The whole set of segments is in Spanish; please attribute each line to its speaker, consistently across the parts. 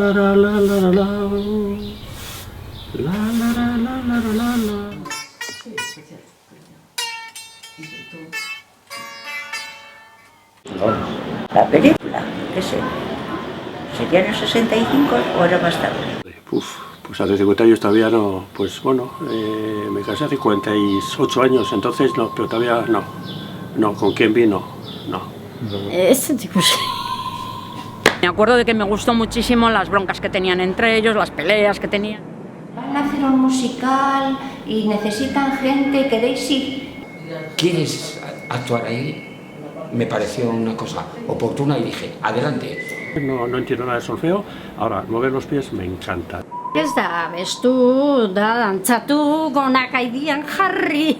Speaker 1: la la la la la la. La la la la la la la.
Speaker 2: La película, qué sé, ¿serían los 65 o era más tarde?
Speaker 1: Pues hace 50 años todavía no, pues bueno, me casé hace 48 años, entonces no, pero todavía no. No, ¿con quién vino? No.
Speaker 3: Este tipo sí. Me acuerdo de que me gustó muchísimo las broncas que tenían entre ellos, las peleas que tenían.
Speaker 4: Van a hacer un musical y necesitan gente, ¿queréis ir?
Speaker 5: ¿Quieres actuar ahí? Me pareció una cosa oportuna y dije, adelante.
Speaker 1: No entiendo nada de solfeo, ahora mover los pies me encanta.
Speaker 3: Ez da bestu, da dantzatu, gonak aidian jarri.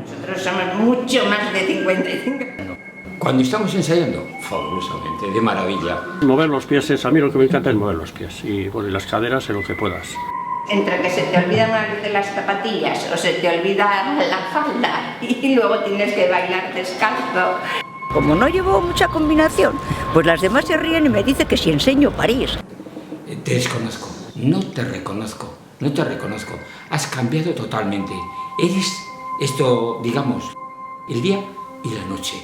Speaker 4: Nosotros somos mucho más de 55.
Speaker 5: Cuando estamos ensayando, fabulosamente, de maravilla.
Speaker 1: Mover los pies es, a mí lo que me encanta es mover los pies y bueno, y las caderas en lo que puedas.
Speaker 4: Entre que se te olvida una vez de las zapatillas o se te olvida la falda y luego tienes que bailar descalzo.
Speaker 2: Como no llevo mucha combinación, pues las demás se ríen y me dicen que si enseño París.
Speaker 5: Te desconozco, no te reconozco, no te reconozco. Has cambiado totalmente. Eres esto, digamos, el día y la noche.